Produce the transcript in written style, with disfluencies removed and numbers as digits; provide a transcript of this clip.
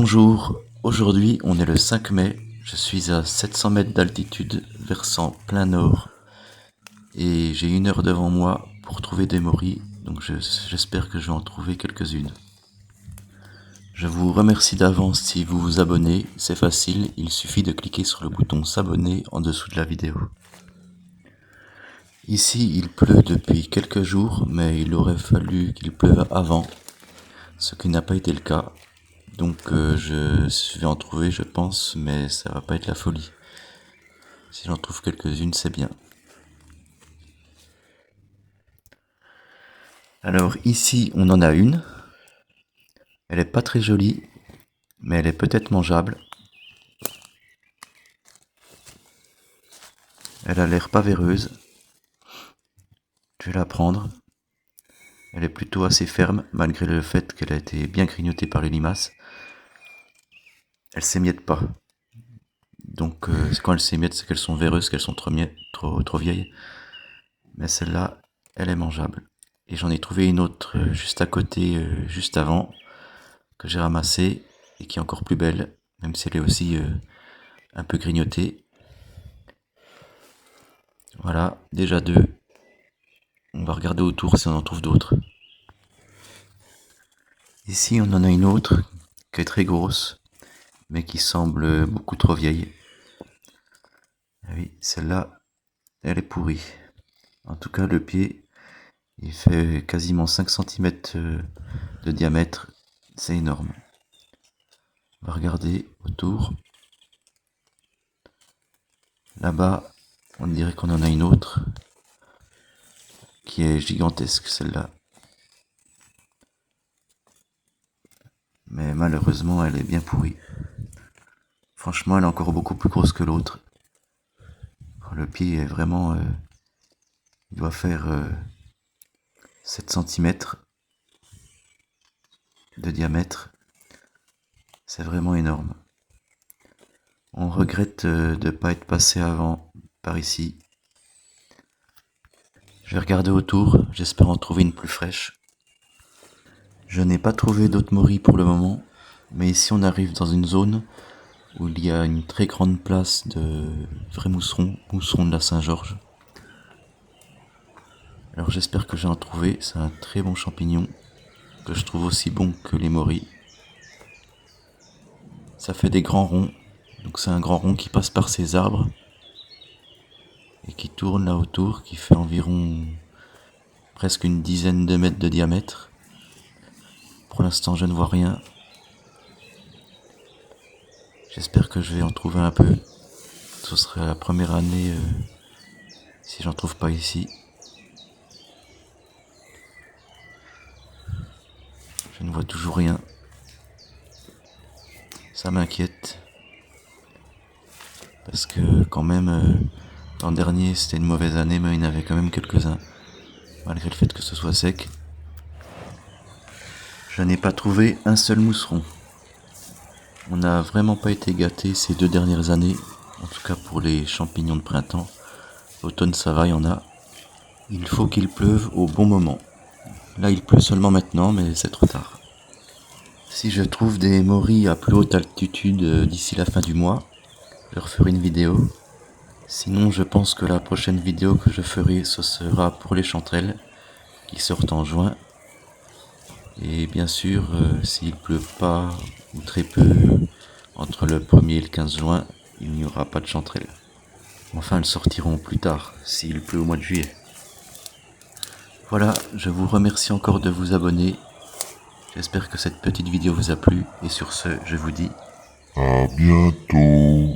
Bonjour, aujourd'hui on est le 5 mai, je suis à 700 mètres d'altitude, versant plein nord, et j'ai 1 heure devant moi pour trouver des morilles, donc j'espère que je vais en trouver quelques-unes. Je vous remercie d'avance si vous vous abonnez, c'est facile, il suffit de cliquer sur le bouton s'abonner en dessous de la vidéo. Ici il pleut depuis quelques jours, mais il aurait fallu qu'il pleuve avant, ce qui n'a pas été le cas. Donc je vais en trouver je pense, mais ça va pas être la folie. Si j'en trouve quelques-unes, c'est bien. Alors ici on en a une. Elle est pas très jolie, mais elle est peut-être mangeable. Elle a l'air pas véreuse. Je vais la prendre. Elle est plutôt assez ferme, malgré le fait qu'elle a été bien grignotée par les limaces. Elle s'émiette pas. Donc quand elles s'émiettent, c'est qu'elles sont véreuses, qu'elles sont trop vieilles. Mais celle-là, elle est mangeable. Et j'en ai trouvé une autre juste à côté, juste avant, que j'ai ramassée et qui est encore plus belle, même si elle est aussi un peu grignotée. Voilà, déjà 2. On va regarder autour si on en trouve d'autres. Ici, on en a une autre qui est très grosse, mais qui semble beaucoup trop vieille. Ah oui, celle-là, elle est pourrie. En tout cas, le pied, il fait quasiment 5 cm de diamètre. C'est énorme. On va regarder autour. Là-bas, on dirait qu'on en a une autre qui est gigantesque, celle-là. Mais malheureusement, elle est bien pourrie. Franchement, elle est encore beaucoup plus grosse que l'autre. Le pied est vraiment... il doit faire 7 cm de diamètre. C'est vraiment énorme. On regrette de ne pas être passé avant par ici. Je vais regarder autour, j'espère en trouver une plus fraîche. Je n'ai pas trouvé d'autres morilles pour le moment, mais ici on arrive dans une zone où il y a une très grande place de vrais mousserons de la Saint-Georges. Alors j'espère que j'ai en trouvé, c'est un très bon champignon, que je trouve aussi bon que les morilles. Ça fait des grands ronds, donc c'est un grand rond qui passe par ces arbres et qui tourne là autour, qui fait environ presque une dizaine de mètres de diamètre. Pour l'instant je ne vois rien. J'espère que je vais en trouver un peu. Ce serait la première année si j'en trouve pas ici. Je ne vois toujours rien. Ça m'inquiète. Parce que quand même, l'an dernier c'était une mauvaise année, mais il y en avait quand même quelques-uns. Malgré le fait que ce soit sec. Je n'ai pas trouvé un seul mousseron. On n'a vraiment pas été gâtés ces 2 dernières années. En tout cas pour les champignons de printemps. L'automne ça va, il y en a. Il faut qu'il pleuve au bon moment. Là il pleut seulement maintenant, mais c'est trop tard. Si je trouve des morilles à plus haute altitude d'ici la fin du mois, je referai une vidéo. Sinon je pense que la prochaine vidéo que je ferai, ce sera pour les chanterelles, qui sortent en juin. Et bien sûr, s'il pleut pas, ou très peu, entre le 1er et le 15 juin, il n'y aura pas de chanterelles. Enfin, elles sortiront plus tard, s'il pleut au mois de juillet. Voilà, je vous remercie encore de vous abonner. J'espère que cette petite vidéo vous a plu, et sur ce, je vous dis À bientôt.